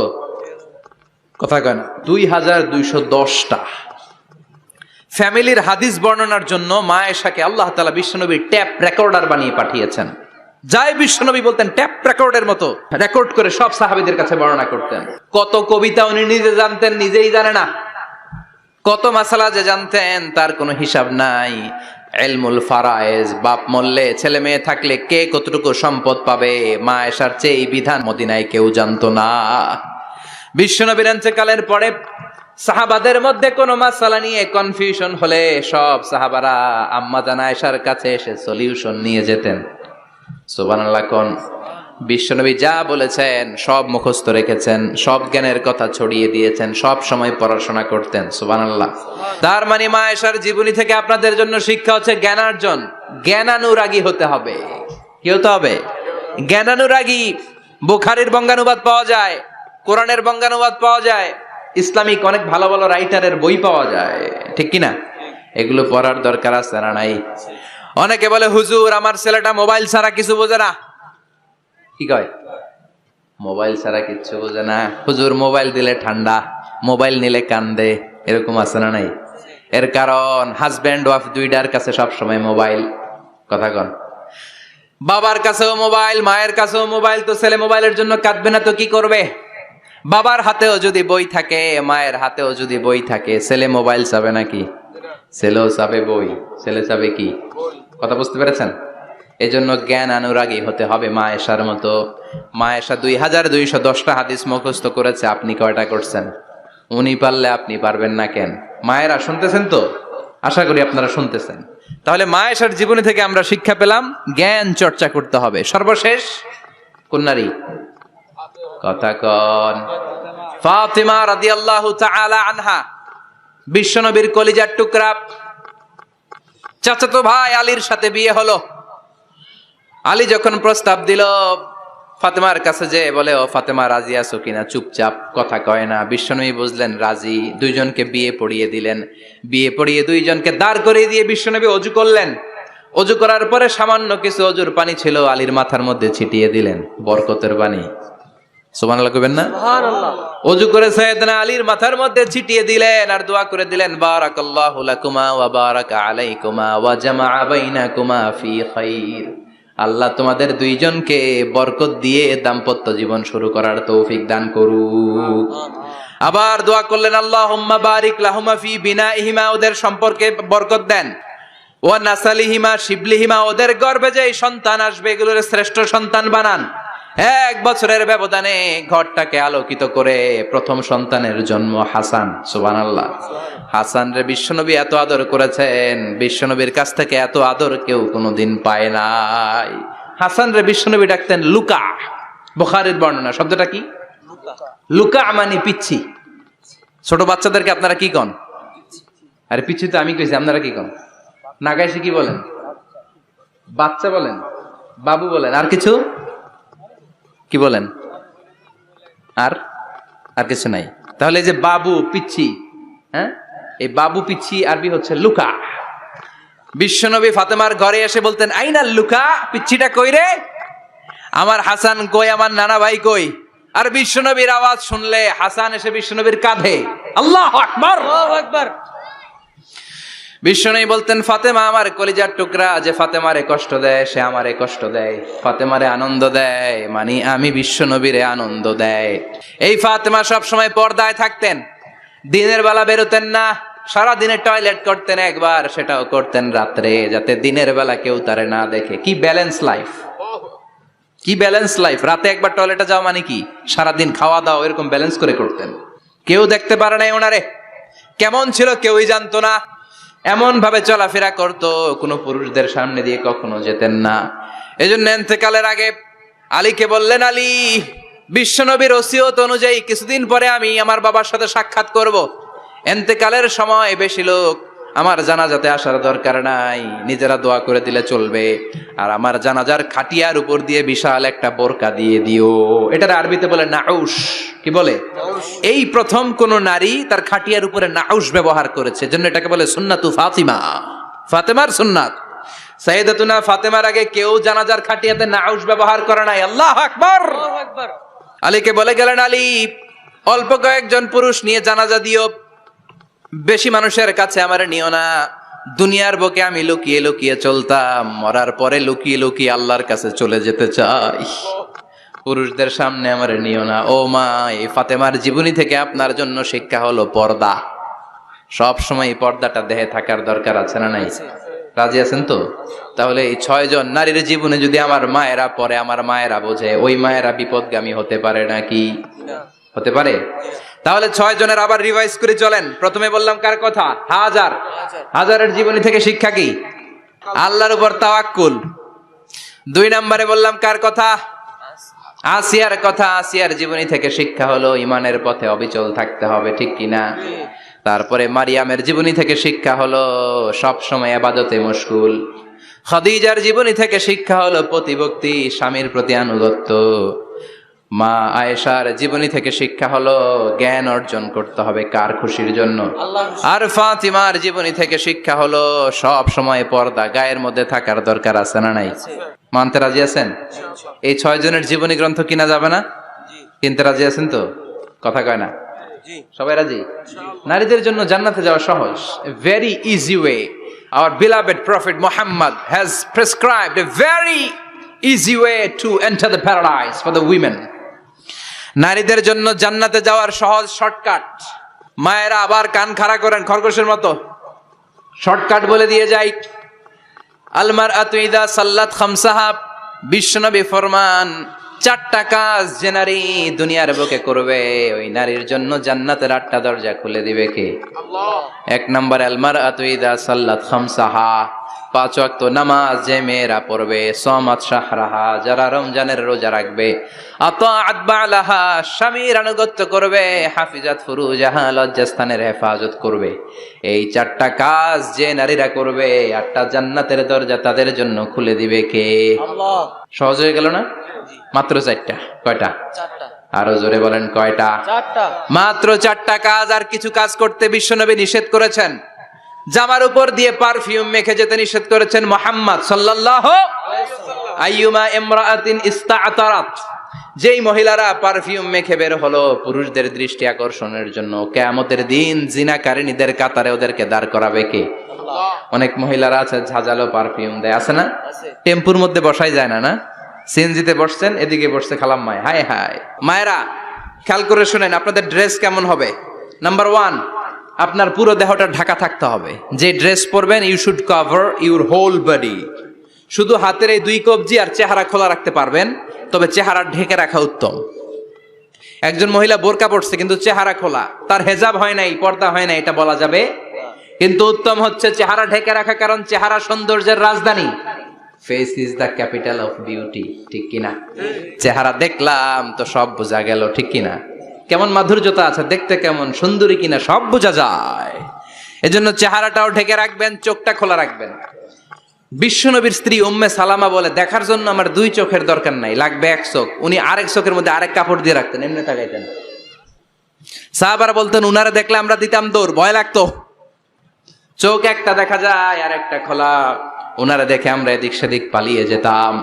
কথা কেন? 2210টা। ফ্যামিলির হাদিস বর্ণনার জন্য মা আয়েশাকে আল্লাহ তাআলা বিশ্বনবীর ট্যাপ রেকর্ডার বানিয়ে পাঠিয়েছেন। যাই বিশ্বনবী বলতেন, ট্যাপ রেকর্ডের মতো রেকর্ড করে সব সাহাবীদের কাছে বর্ণনা করতেন। কত কবিতা উনি নিজে জানতেন, নিজেই জানে না। কত মাসালা যে জানতেন তার কোনো হিসাব নাই। ইলমুল ফারায়েজ, বাপ মরলে ছেলে মেয়ে থাকলে কে কতটুকু সম্পদ পাবে, মা আয়েশার চেয়ে এই বিধান মদিনায় কেউ জানতো না। বিশ্বনবীর ইন্তেকালের পরে সাহাবাদের মধ্যে কোনো মাসালা নিয়ে কনফিউশন হলে সব সাহাবারা আম্মা জান আয়েশার কাছে এসে সলিউশন নিয়ে যেতেন। সুবহানাল্লাহ। কোন বিশ্বনবী যা বলেছেন সব মুখস্থ রেখেছেন, সব জ্ঞানের কথা ছড়িয়ে দিয়েছেন, সব সময় পড়াশোনা করতেন। সুবহানাল্লাহ। তার মানে মা আয়েশার জীবনী থেকে আপনাদের জন্য শিক্ষা হচ্ছে জ্ঞানার্জন, জ্ঞানানুরাগী হতে হবে। কি হতে হবে? জ্ঞানানুরাগী। বুখারীর বঙ্গানুবাদ পাওয়া যায়, কোরআনের বঙ্গানুবাদ পাওয়া যায়, ইসলামিক অনেক ভালো ভালো রাইটারের বই পাওয়া যায়, ঠিক কিনা? এগুলো পড়ার দরকার আছে না নাই? অনেকে বলে, হুজুর আমার ছেলেটা মোবাইল ছাড়া কিছু বোঝে না। কি কয়? মোবাইল ছাড়া কিচ্ছু বোঝে না। হুজুর মোবাইল দিলে ঠান্ডা, মোবাইল নিলে কান্দে, এরকম আছে না নাই? এর কারণ হাজব্যান্ড ওয়াইফ দুইটার কাছে সবসময় মোবাইল। কথা কন। বাবার কাছেও মোবাইল, মায়ের কাছেও মোবাইল, তো ছেলে মোবাইলের জন্য কাঁদবে না তো কি করবে? বাবার হাতেও যদি বই থাকে, মায়ের হাতেও যদি বই থাকে, ছেলে মোবাইল চাবে নাকি? ছেলেও চাবে বই, ছেলে চাবে কি? কথা বুঝতে পেরেছেন? এই জন্য জ্ঞান অনুরাগী হতে হবে মা আয়েশার মতো। মা আয়েশা 2210টা হাদিস মুখস্থ করেছে, আপনি কয়টা করছেন? উনি পারলে আপনি পারবেন না কেন? মায়েরা শুনতেছেন তো? আশা করি আপনারা শুনতেছেন। তাহলে মা আয়েশার জীবনী থেকে আমরা শিক্ষা পেলাম, জ্ঞান চর্চা করতে হবে। সর্বশেষ কোন নারী? কথা কন। ফাতিমা রাদিয়াল্লাহু তাআলা আনহা, বিশ্বনবীর কলিজার টুকরা। চাচাতো ভাই আলীর সাথে বিয়ে হলো। আলী যখন প্রস্তাব দিল ফাতেমার কাছে, যে বলে, ও ফাতেমা রাজি আছো কিনা? চুপচাপ, কথা কয় না। বিশ্বনবী বুঝলেন রাজি, দুইজনকে বিয়ে পড়িয়ে দিলেন। বিয়ে পড়িয়ে দুইজনকে দাঁড় করিয়ে দিয়ে বিশ্বনবী অজু করলেন। অজু করার পরে সামান্য কিছু অজুর পানি ছিল, আলীর মাথার মধ্যে ছিটিয়ে দিলেন, বরকতের পানি। সুবহানাল্লাহ কইবেন না? সুবহানাল্লাহ। অজু করে সাইয়েদনা আলীর মাথার মধ্যে ছিটিয়ে দিলেন আর দোয়া করে দিলেন, বারাকাল্লাহু লাকুমা ওয়া বারাকা আলাইকুমা ওয়া জামাআ বাইনাকুমা ফি খাইর। আল্লাহ তোমাদের দুইজনকে বরকত দিয়ে দাম্পত্য জীবন শুরু করার তৌফিক দান করুক। আবার দোয়া করলেন, আল্লাহুম্মা বারিক লাহুমা ফি বিনাইহিমা, ওদের সম্পর্কে বরকত দেন। ওয়া নাসালিহিমা শিবলিহিমা, ওদের গর্ভে যে সন্তান আসবে এগুলোর শ্রেষ্ঠ সন্তান বানান। 1 বছরের ব্যবধানে ঘরটাকে আলোকিত করে প্রথম সন্তানের জন্ম হাসান। সুবহানাল্লাহ। হাসান রে বিশ্বনবী এত আদর করেছেন, বিশ্বনবীর কাছ থেকে এত আদর কেউ কোনোদিন পায় নাই। হাসান রে বিশ্বনবী ডাকতেন লুকা। বুখারীর বর্ণনা, শব্দটা কি? লুকা মানে পিচ্ছি। ছোট বাচ্চাদেরকে আপনারা কি কন? আরে পিচ্ছি তো আমি কইছি, আপনারা কি কন? নাগাইছে কি বলেন? বাচ্চা বলেন, বাবু বলেন, আর কিছু কি বলেন? আর আর কিছু নাই। তাহলে এই যে বাবু পিচ্ছি, হ্যাঁ, এই বাবু পিচ্ছি আরবি হচ্ছে লুকা। বিশ্বনবী ফাতেমার ঘরে এসে বলতেন আইনাল লুকা, পিচ্ছিটা কই রে? আমার হাসান কই, আমার নানা ভাই কই? আর বিশ্বনবীর আওয়াজ শুনলে হাসান এসে বিশ্বনবীর কাঁধে। আল্লাহু আকবার, আল্লাহু আকবার। বিশ্বনবী বলতেন ফাতেমা আমার কলিজার টুকরা, যে ফাতেমারে কষ্ট দেয় সে আমারে কষ্ট দেয়, ফাতেমারে আনন্দ দেয় মানে আমি বিশ্বনবীরে আনন্দ দেয়। এই ফাতেমা সব সময় পর্দায় থাকতেন, দিনের বেলা বেরোতেন না, সারা দিনে টয়লেট করতেন একবার, সেটাও করতেন রাত্রে, যাতে দিনের বেলা কেউ তারে না দেখে। কি ব্যালেন্স লাইফ, কি ব্যালেন্স লাইফ! রাতে একবার টয়লেটে যাওয়া মানে কি সারাদিন খাওয়া দাওয়া এরকম ব্যালেন্স করে করতেন। কেউ দেখতে পারে নাই ওনারে, কেমন ছিল কেউই জানতো না। এমন ভাবে চলাফেরা করতো, কোনো পুরুষদের সামনে দিয়ে কখনো যেতেন না। এজন্য ইন্তেকালের আগে আলীকে বললেন, আলী, বিশ্বনবীর ওসিয়ত অনুযায়ী কিছুদিন পরে আমি আমার বাবার সাথে সাক্ষাৎ করব। ইন্তেকালের সময় বেশি লোক আমার জানাজাতে আসার দরকার নাই, নিজেরা দোয়া করে দিলে চলবে। আর আমার জানাজার খাটিয়ার উপর দিয়ে বিশাল একটা বোরকা দিয়ে দিও। এটার আরবিতে বলে নাউশ। কি বলে? এই প্রথম কোন নারী তার খাটিয়ার উপরে নাউশ ব্যবহার করেছে, জন্য এটাকে বলে সুন্নাতু ফাতিমা, ফাতেমার সুন্নাত। সাইয়েদাতুনা ফাতেমার আগে কেউ জানাজার খাটিয়াতে নাউশ ব্যবহার করে নাই। আল্লাহু আকবার, আল্লাহু আকবার। আলীকে বলে গেলেন, আলী, অল্প কয়েকজন পুরুষ নিয়ে জানাজা দিও, বেশি মানুষের কাছে আমার নিও না। দুনিয়ার বুকে আমি লুকিয়ে লুকিয়ে চলতাম, মরার পরে লুকিয়ে লুকিয়ে আল্লাহর কাছে চলে যেতে চাই, পুরুষদের সামনে আমার নিও না। ও মা, এই ফাতেমার জীবনী থেকে আপনার জন্য শিক্ষা হলো পর্দা। সব সময় পর্দাটা দেহে থাকার দরকার আছে না নাই? রাজি আছেন তো? তাহলে এই 6 জন নারীর জীবনে যদি আমার মায়েরা পরে, আমার মায়েরা বোঝে, ওই মায়েরা বিপদগামী হতে পারে নাকি? হতে পারে। তাহলে 6 জনের আবার রিভাইজ করে চলেন। প্রথমে বললাম কার কথা? হাজার। হাজারের জীবনী থেকে শিক্ষা কি? আল্লাহর উপর তাওয়াক্কুল। 2 নম্বরে বললাম কার কথা? আসিয়ার কথা। আসিয়ার জীবনী থেকে শিক্ষা হলো ইমানের পথে অবিচল থাকতে হবে, ঠিক কিনা? তারপরে মারিয়ামের জীবনী থেকে শিক্ষা হলো সব সময় ইবাদতে মশগুল। খাদিজার জীবনী থেকে শিক্ষা হলো প্রতিভক্তি, স্বামীর প্রতি আনুগত্য। মা আয়েশার জীবনী থেকে শিক্ষা হলো জ্ঞান অর্জন করতে হবে কার খুশির জন্য। আর ফাতিমার জীবনী থেকে শিক্ষা হলো সব সময় পর্দা গায়ের মধ্যে থাকার দরকার আছে না নাই? মানতে রাজি আছেন? এই 6 জনের জীবনী গ্রন্থ কিনা যাবে না? কিনতে রাজি আছেন তো? কথা কয় না? সবাই রাজি? নারীদের জন্য জান্নাতে যাওয়া সহজ, very easy way. Our beloved Prophet Muhammad has prescribed a very easy way to enter the paradise for the women. নারীদের জন্য জান্নাতে যাওয়ার সহজ শর্টকাট। মায়েরা আবার কান খাড়া করেন খরগোশের মতো, শর্টকাট বলে দিয়ে যাই। আলমারআতু ইযা সাল্লাত খামসাহা, বিশ্বনবী ফরমান 4টা কাজ যে নারী দুনিয়ার বুকে করবে, ওই নারীর জন্য জান্নাতের 8টা দরজা খুলে দিবে কে? আল্লাহ। 1 নম্বর, আলমারআতু ইযা সাল্লাত খামসাহা, 5 ওয়াক্ত নামাজ যে মেয়েরা পড়বে, সামাত শাহরাহা, যারা রমজানের রোজা রাখবে, আতাআত বালাহা, স্বামীর আনুগত্য করবে, হাফিজাত ফুরুজাহা, লজ্জাস্থানের হেফাজত করবে। এই 4টা কাজ যে নারীরা করবে, 8টা জান্নাতের দরজা তাদের জন্য খুলে দিবে কে? আল্লাহ। সহজ হয়ে গেল না? মাত্র 4টা। কয়টা? 4টা। আরো জোরে বলেন, কয়টা? 4টা। মাত্র 4টা কাজ। আর কিছু কাজ করতে বিশ্বনবী নিষেধ করেছেন। জামার উপর দিয়ে পারফিউম মেখে যেতে নিষেধ করেছেন মুহাম্মদ সাল্লাল্লাহু আলাইহি ওয়াসাল্লাম। আইয়ুমা ইমরাআতিন ইস্তাআতারাত, যেই মহিলারা পারফিউম মেখে বের হলো পুরুষদের দৃষ্টি আকর্ষণের জন্য, কিয়ামতের দিন জিনাকারিনীদের কাতারে ওদেরকে দাঁড় করাবে কে? আল্লাহ। অনেক মহিলারা আছে ঝাঁঝালো পারফিউম দেয়, আছে না? টেম্পুর মধ্যে বসাই যায় না, না? সিএনজিতে বসছেন, এদিকে বসছে খালাম্মায়, হায় হায়। মায়েরা খেয়াল করে শুনেন, আপনাদের ড্রেস কেমন হবে? নাম্বার 1, আপনার পুরো দেহটা ঢাকা থাকতে হবে। যে ড্রেস পরবেন you should cover your whole body. শুধু হাতের এই 2 কবজি আর চেহারা খোলা রাখতে পারবেন, তবে চেহারা ঢেকে রাখা উত্তম। একজন মহিলা বোরকা পড়ছে কিন্তু চেহারা খোলা, তার হেজাব হয় নাই, পর্দা হয় নাই, এটা বলা যাবে? কিন্তু উত্তম হচ্ছে চেহারা ঢেকে রাখা, কারণ চেহারা সৌন্দর্যের রাজধানী। Face is the capital of beauty, ঠিক কিনা? চেহারা দেখলাম তো সব বোঝা গেল, ঠিক কিনা? কেমন মাধুর্যতা আছে, দেখতে কেমন সুন্দরী কিনা সব বোঝা যায়। এজন্য চেহারাটাও ঢেকে রাখবেন, চোখটা খোলা রাখবেন। বিশ্বনবীর স্ত্রী উম্মে সালামা বলে, দেখার জন্য আমার 2 চোখের দরকার নাই, লাগবে 1 চোখ। উনি আরেক চোখের মধ্যে আরেক কাপড় দিয়ে রাখতেন, এমনি তাকাইতেন। সাহাবারা বলতেন উনারে দেখলে আমরা দিতাম দৌড়, ভয় লাগতো। চোখ একটা দেখা যায় আর একটা খোলা, ওনারা দেখে আমরা এদিক সেদিক পালিয়ে যেতাম।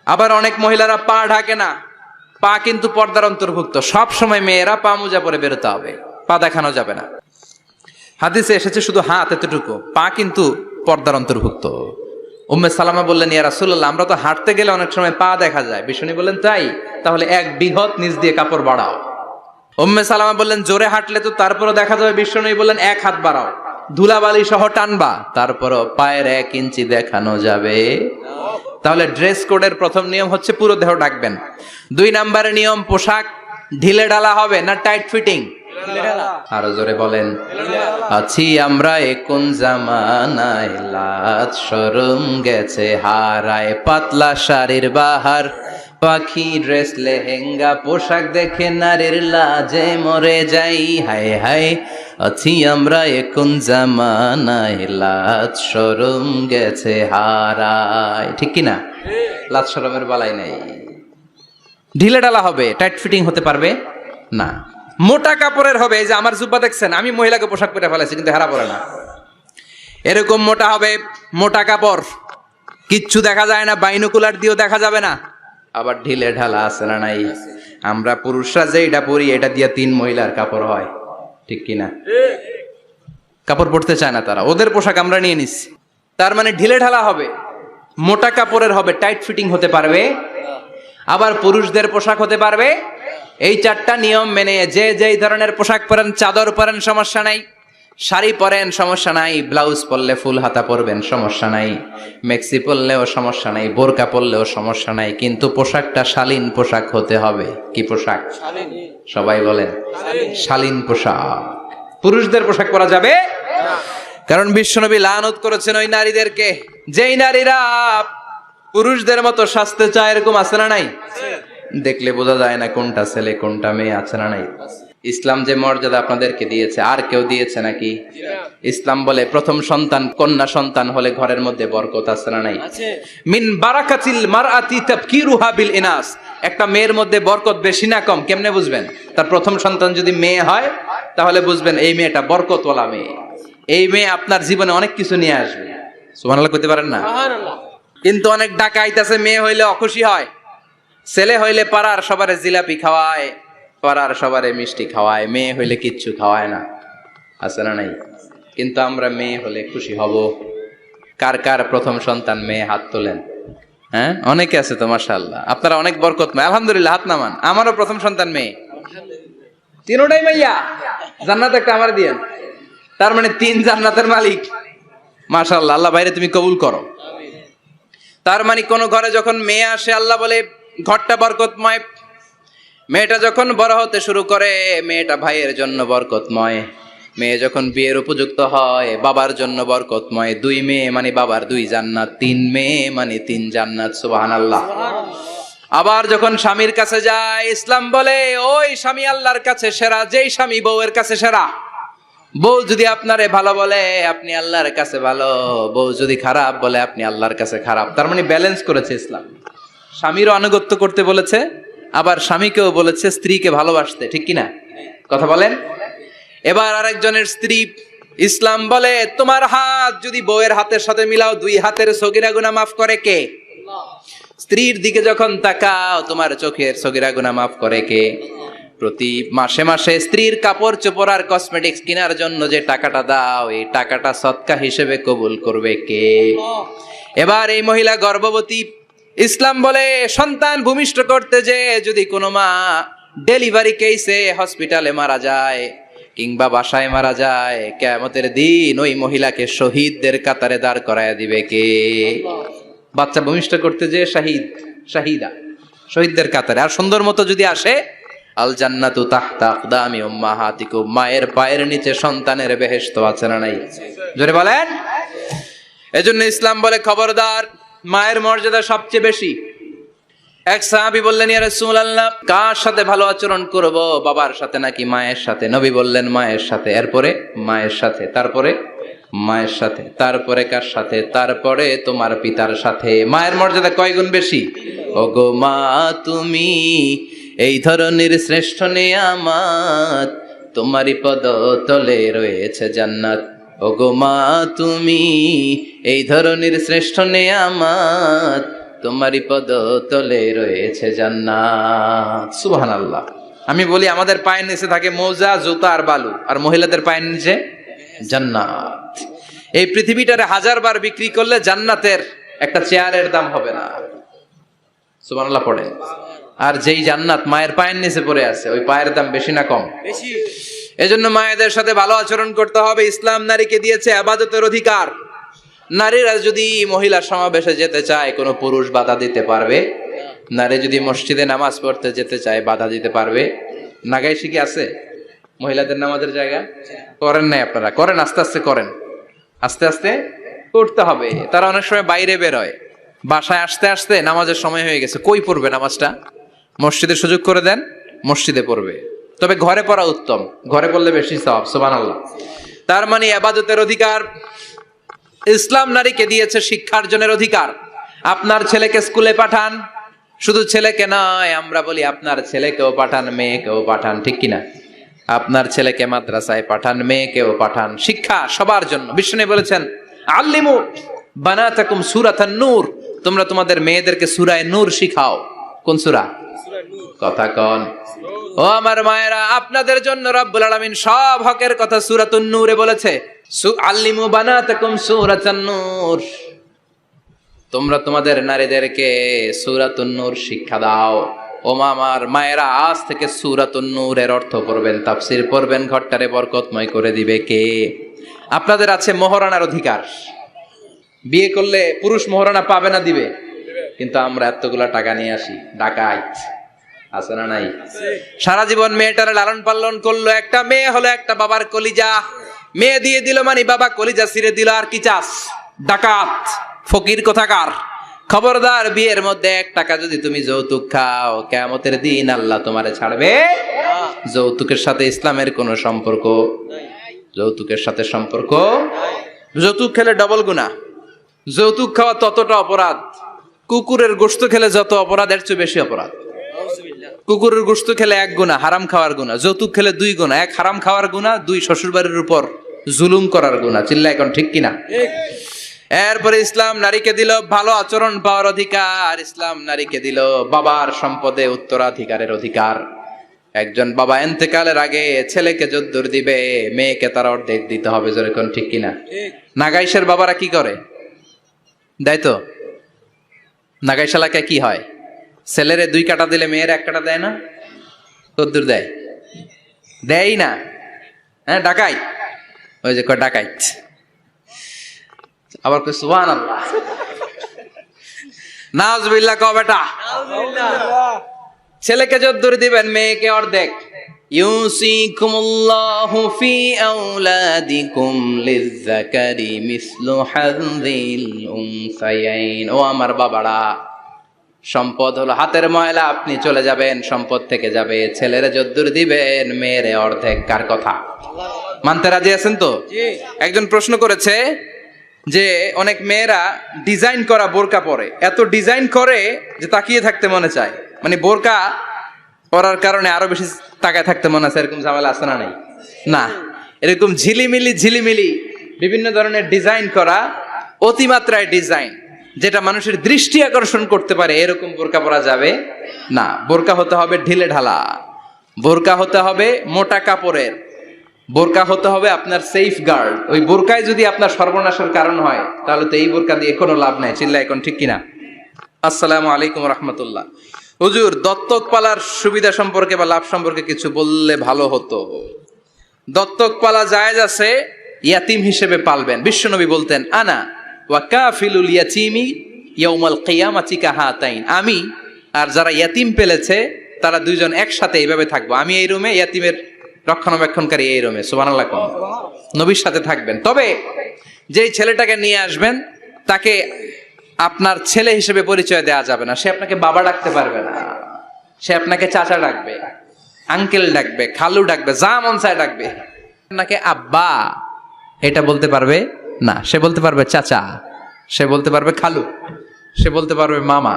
আবার অনেক মহিলারা পা ঢাকে না, পা কিন্তু পর্দার অন্তর্ভুক্ত। সব সময় মেয়েরা পা মোজা পরে বেরোতে হবে, পা দেখানো যাবে না। হাদিসে এসেছে শুধু হাত এতটুকু, পা কিন্তু পর্দার অন্তর্ভুক্ত। উম্মে সালামা বললেন, ইয়া রাসূলুল্লাহ, আমরা তো হাঁটতে গেলে অনেক সময় পা দেখা যায়। বিষ্ণু বললেন, তাই? তাহলে 1 বিঘত নিচ দিয়ে কাপড় বাড়াও। উম্মে সালামা বললেন, জোরে হাঁটলে তো তারপরও দেখা যাবে। বিষ্ণু বললেন, 1 হাত বাড়াও, ধুলাবালি সহ টানবা, তারপরও পায়ের 1 ইঞ্চি দেখানো যাবে। তাহলে ড্রেস কোডের প্রথম নিয়ম হচ্ছে পুরো দেহ ঢাকবেন। 2 নম্বরের নিয়ম, পোশাক ঢিলে ঢালা হবে না টাইট ফিটিং? আরো জোরে বলেন। আছি আমরা কোন জামানায়, লাজ শরম গেছে হারায়, পাতলা শাড়ির বাহার, পাখি ড্রেস লেহেঙ্গা, পোশাক দেখে নারীর লাজে মরে যাই। হায় হায়, আছি আমরা কোন জামানায়, লাজ শরম গেছে হারায়। ঠিক কিনা? লাজ শরমের বালাই নাই। ঢিলে ঢালা হবে, টাইট ফিটিং হতে পারবে না। মোটা কাপড়ের হবে। এই যে আমার জুব্বা দেখছেন, আমি মহিলাকে পোশাক পরে ফেলেছি কিন্তু হেরা পরে না। এরকম মোটা হবে, মোটা কাপড়, কিচ্ছু দেখা যায় না, বাইনোকুলার দিয়েও দেখা যাবে না। আবার ঢিলে ঢালা আছে না নাই? আমরা পুরুষরা যে এটা পরি, এটা দিয়ে 3 মহিলার কাপড় হয়, ঠিক কিনা? কাপড় পরতে চায় না তারা, ওদের পোশাক আমরা নিয়ে নিচ্ছি। তার মানে ঢিলে ঢালা হবে, মোটা কাপড়ের হবে, টাইট ফিটিং হতে পারবে। আবার পুরুষদের পোশাক হতে পারবে। এই 4টা নিয়ম মেনে যে যেই ধরনের পোশাক পরেন, চাদর পরেন সমস্যা নাই, শাড়ি পরেন সমস্যা নাই, ব্লাউজ পরলে ফুল হাতা পরবেন সমস্যা নাই, মেক্সি পরলেও সমস্যা নাই, বোরকা পরলেও সমস্যা নাই, কিন্তু পোশাকটা শালীন পোশাক হতে হবে। কি পোশাক? সবাই বলেন, শালীন পোশাক। পুরুষদের পোশাক পরা যাবে না, কারণ বিশ্বনবী লানত করেছেন ওই নারীদেরকে যেই নারীরা পুরুষদের মতো সাজতে চায়। এরকম আছে না নাই? দেখলে বোঝা যায় না কোনটা ছেলে কোনটা মেয়ে, আছে না নাই? ইসলাম যে মর্যাদা আপনাদেরকে দিয়েছে আর কেউ দিয়েছে নাকি? ইসলাম বলে প্রথম সন্তান কন্যা সন্তান হলে ঘরের মধ্যে বরকত, আছে না নাই? মিন বারাকাতিল মারআতি তাবকিরুহা বিল ইনাস। একটা মেয়ের মধ্যে বরকত বেশি না কম কেমনে বুঝবেন? তার প্রথম সন্তান যদি মেয়ে হয় তাহলে বুঝবেন এই মেয়েটা বরকতওয়ালা মেয়ে। এই মেয়ে আপনার জীবনে অনেক কিছু নিয়ে আসবে। সুবহানাল্লাহ কইতে পারেন না? কিন্তু অনেক ডাকাইত আছে, মেয়ে হইলে অখুশি হয়, ছেলে হইলে পাড়ার সবারে জিলাপি খাওয়ায়, পাড়ার সবারে মিষ্টি খাওয়ায়, মেয়ে হইলে কিচ্ছু খাওয়ায় না, আছে না নাই? কিন্তু আমরা মেয়ে হলে খুশি হব। কার কার প্রথম সন্তান মেয়ে? হাত তোলেন। হ্যাঁ, অনেকে আছে তো মাশাআল্লাহ, আপনারা অনেক বরকতময়, আলহামদুলিল্লাহ, হাত নামান। আমারও প্রথম সন্তান মেয়ে, 3টাই মাইয়া। জান্নাত একটা আমার দিয়েন, তার মানে 3 জান্নাতের মালিক। মাশাআল্লাহ, আল্লাহ বাইরে তুমি কবুল করো। তার মানে কোন ঘরে যখন মেয়ে আসে আল্লাহ বলে ঘরটা বরকতময়। মেয়েটা যখন বড় হতে শুরু করে, মেয়েটা ভাইয়ের জন্য বরকতময়। মেয়ে যখন বিয়ের উপযুক্ত হয়, বাবার জন্য বরকতময়। 2 মেয়ে মানে বাবার 2 জান্নাত, 3 মেয়ে মানে 3 জান্নাত। সুবহানাল্লাহ। আবার যখন স্বামীর কাছে যায়, ইসলাম বলে ওই স্বামী আল্লাহর কাছে সেরা, যেই স্বামী বউয়ের কাছে সেরা। বউ যদি আপনারে ভালো বলে আপনি আল্লাহর কাছে ভালো, বউ যদি খারাপ বলে আপনি আল্লাহর কাছে খারাপ। তার মানে ব্যালেন্স করেছে ইসলাম। স্বামীরও আনুগত্য করতে বলেছে, আবার স্বামীকেও বলেছে স্ত্রীকে ভালোবাসতে, ঠিক কিনা? কথা বলেন। এবার আরেকজনের স্ত্রী, ইসলাম বলে তোমার হাত যদি বউয়ের হাতের সাথে মিলাও, 2 হাতের সগীরা গুনাহ মাফ করে কে? স্ত্রীর দিকে যখন তাকাও, তোমার চোখের সগীরা গুনাহ মাফ করে কে? প্রতি মাসে মাসে স্ত্রীর কাপড় চোপড় আর কসমেটিক্স কেনার জন্য যে টাকাটা দাও, এই টাকাটা সদকা হিসেবে কবুল করবে কে? এবার এই মহিলা গর্ভবতী, ইসলাম বলে সন্তান ভূমিষ্ঠ করতে যে যদি কোনো মা ডেলিভারি কেসে হসপিটালে মারা যায়, কিংবা বাসায় মারা যায়, কিয়ামতের দিন ওই মহিলাকে শহীদদের কাতারে দাঁড় করায় দিবে কে? বাচ্চা ভূমিষ্ঠ করতে যে শাহিদা, শহীদদের কাতারে। আর সুন্দর মতো যদি আসে, আল জান্নাতু তাহতা আকদামি উম্মাহাতিকুম, মায়ের পায়ের নিচে সন্তানের বেহেশত আছে না নাই? জোরে বলেন। এজন্য ইসলাম বলে খবরদার, মায়ের মর্যাদা সবচেয়ে বেশি। এক সাহাবী বললেন, ইয়া রাসূলুল্লাহ, কার সাথে ভালো আচরণ করব, বাবার সাথে নাকি মায়ের সাথে? নবী বললেন, মায়ের সাথে। এরপরে মায়ের সাথে, তারপরে মায়ের সাথে, তারপরে কার সাথে? তারপরে তোমার পিতার সাথে। মায়ের মর্যাদা কয় গুণ বেশি? ওগো মা, তুমি এই ধরনের শ্রেষ্ঠ নিয়ামত, তোমারই পদ তলে রয়েছে জান্নাত। ওগো মা, তুমি এই ধরনের শ্রেষ্ঠ নিয়ামত, তোমারই পদ তলে রয়েছে জান্নাত। সুবহানাল্লাহ। আমি বলি, আমাদের পায়ের নিচে থাকে মৌজা, জুতা আর বালু, আর মহিলাদের পায়ের নিচে জান্নাত। এই পৃথিবীটারে 1000 বার বিক্রি করলে জান্নাতের একটা চেয়ারের দাম হবে না। সুবহানাল্লাহ পড়েন। আর যেই জান্নাত মায়ের পায়ের নিচে পড়ে আছে, ওই পায়ের দাম বেশি না কম? বেশি। এজন্য মায়েদের সাথে ভালো আচরণ করতে হবে। ইসলাম নারীকে দিয়েছে ইবাদতের অধিকার। নারীরা যদি মহিলা সমাবেশে যেতে চায়, কোনো পুরুষ বাধা দিতে পারবে? নারী যদি মসজিদে নামাজ পড়তে যেতে চায়, বাধা দিতে পারবে? নাগাইশি কি আছে মহিলাদের নামাজের জায়গা? করেন নাই আপনারা? করেন, আস্তে আস্তে করেন, আস্তে আস্তে করতে হবে। তারা অনেক সময় বাইরে বেরোয়, বাসায় আসতে আসতে নামাজের সময় হয়ে গেছে, কই পড়বে নামাজটা? মসজিদে সুযোগ করে দেন, মসজিদে পড়বে। তবে ঘরে পড়া উত্তম, ঘরে পড়লে বেশি সওয়াব। সুবহানাল্লাহ। তার মানে ইবাদতের অধিকার। ইসলাম নারীকে দিয়েছে শিক্ষার্জনের অধিকার। আপনার ছেলেকে স্কুলে পাঠান, শুধু ছেলেকে নয়, আমরা বলি আপনার ছেলেকেও পাঠান, মেয়েকেও পাঠান, ঠিক কিনা? আপনার ছেলেকে মাদ্রাসায় পাঠান, মেয়েকেও পাঠান। শিক্ষা সবার জন্য। বিষ্ণু বলেছেন, আল্লিমু বানাতাকুম সূরাতান নূর, তোমরা তোমাদের মেয়েদেরকে সূরা নূর শিখাও। কোন সূরা? কথা কন। ও আমার মায়েরা, আপনাদের জন্য রব্বুল আলামিন সব হকের কথা সূরাতুন নূরে বলেছে। আল্লিমু বানাতাকুম সূরাতান নূর, তোমরা তোমাদের নারীদেরকে সূরাতুন নূর শিক্ষা দাও। ও আমার মায়েরা, আজ থেকে সূরাতুন নূরের অর্থ পড়বেন, তাফসীর পড়বেন, ঘরটারে বরকতময় করে দিবে কে? আপনাদের আছে মোহরানার অধিকার। বিয়ে করলে পুরুষ মোহরানা পাবে না, দিবে। কিন্তু আমরা এতগুলা টাকা নিয়ে আসি, ডাকাইত আছে না নাই? সারা জীবন মেয়েটারে লালন পালন করলো, একটা মেয়ে হলো একটা বাবার কলিজা। মেয়ে দিয়ে দিল মানে বাবা কলিজা ছিঁড়ে দিল, আর কি চাস? ডাকাত, ফকির কোথাকার। খবরদার, বিয়ের মধ্যে 1 টাকা যদি তুমি যৌতুক খাও, কিয়ামতের দিন আল্লাহ তোমারে ছাড়বে। যৌতুকের সাথে ইসলামের কোনো সম্পর্ক? যৌতুকের সাথে সম্পর্ক। যৌতুক খেলে ডবল গুনাহ। যৌতুক খাওয়া ততটা অপরাধ, কুকুরের গোশত খেলে যত অপরাধ, এর চেয়ে বেশি অপরাধ। কুকুরের গোশত খেলে 1 গুনাহ, হারাম খাওয়ার গুনাহ। যৌতুক খেলে 2 গুনাহ, 1 হারাম খাওয়ার গুনাহ, 2 শ্বশুরবাড়ির উপর জুলুম করার গুনাহ। চিল্লা এখন ঠিক কিনা? এরপরে ইসলাম নারীকে দিল ভালো আচরণ পাওয়ার অধিকার। ইসলাম নারীকে দিল বাবার সম্পদে উত্তরাধিকারের অধিকার। একজন বাবা ইন্তেকালের আগে ছেলেকে যদ্দুর দিবে, মেয়েকে তার অর্ধেক দিতে হবে। যেরকম ঠিক কিনা? নাগাইশের বাবারা কি করে? দেয় তো। নাগাইশ এলাকায় কি হয়? ছেলেরে 2 কাটা দিলে মেয়ের 1 কাটা দেয় না? কদ্দুর দেয়? দেয় না। হ্যাঁ, ডাকাইত। ওই যে ডাকাইত। আবার কই সুবহানাল্লাহ, নাউজুবিল্লাহ কও বেটা। ছেলেকে যদ্দুর দিবেন, মেয়েকে অর্ধেক। ইউসিকুমুল্লাহু ফি আওলাদিকুম লিযযাকারি মিসলু হাযযিল উনসায়াইন। ও আমার বাবারা, সম্পদ হলো হাতের ময়লা, আপনি চলে যাবেন, সম্পদ থেকে যাবে। ছেলেরে যদ্দুর দিবেন, মেয়েরে অর্ধেক। কার কথা? মানতে রাজি আছেন তো? একজন প্রশ্ন করেছে যে অনেক মেয়েরা ডিজাইন করা বোরকা পরে, এত ডিজাইন করে যে তাকিয়ে থাকতে মনে চায়। মানে বোরকা পরার কারণে আরো বেশি তাকায় থাকতে মনে আছে, এরকম ঝামেলা আছে না নাই? না, এরকম ঝিলিমিলি বিভিন্ন ধরনের ডিজাইন করা, অতিমাত্রায় ডিজাইন, যেটা মানুষের দৃষ্টি আকর্ষণ করতে পারে, এরকম বোরকা পরা যাবে না। বোরকা হতে হবে ঢিলে ঢালা, বোরকা হতে হবে মোটা কাপড়ের, বোরকা হতে হবে আপনার সেফ গার্ড। ওই বোরকায় যদি আপনার সর্বনাশের কারণ হয়, তাহলে তো এই বোরকা দিয়ে কোনো লাভ নাই। চিল্লা এখন ঠিক কিনা? আসসালামু আলাইকুম রাহমাতুল্লাহ। হুজুর, দত্তক পালার সুবিধা সম্পর্কে বা লাভ সম্পর্কে কিছু বললে ভালো হতো। দত্তক পালা জায়েজ আছে, ইয়াতিম হিসেবে পালবেন। বিশ্বনবী বলতেন, আনা ওয়া কাফিলুল ইয়াতীমি ইয়াউমাল কিয়ামাতি কাহাতাইন, আমি আর যারা ইয়াতিম পেলেছে তারা দুইজন একসাথে এইভাবে থাকবো। আমি এই রুমে, ইয়াতিমের রক্ষণাবেক্ষণকারী এই রুমে। সুবহানাল্লাহ। নবীর সাথে থাকবেন। তবে যেই ছেলেটাকে নিয়ে আসবেন তাকে আপনার ছেলে হিসেবে পরিচয় দেওয়া যাবে না। সে আপনাকে বাবা ডাকতে পারবে না, সে আপনাকে চাচা ডাকবে, আঙ্কেল ডাকবে, খালু ডাকবে, যা মন চায় ডাকবে। আপনাকে আব্বা এটা বলতে পারবে না। সে বলতে পারবে চাচা, সে বলতে পারবে খালু, সে বলতে পারবে মামা।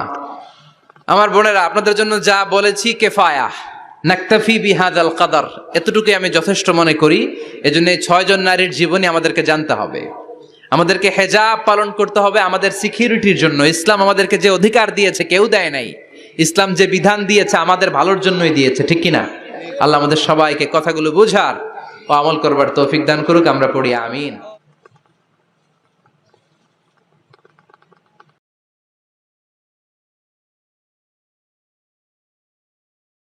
আমার বোনেরা, আপনাদের জন্য যা বলেছি কেফায়া, নাকতাফি বিহাদাল কাদার, এতটুকুই আমি যথেষ্ট মনে করি। এজন্য এই 6 জন নারীর জীবনী আমাদেরকে জানতে হবে, আমাদেরকে হেজাব পালন করতে হবে আমাদের সিকিউরিটির জন্য। ইসলাম আমাদেরকে যে অধিকার দিয়েছে কেউ দেয় নাই। ইসলাম যে বিধান দিয়েছে আমাদের ভালোর জন্যই দিয়েছে, ঠিক কিনা? আল্লাহ আমাদের সবাইকে কথাগুলো বোঝার ও আমল করবার তৌফিক দান করুক। আমরা পড়ি আমিন।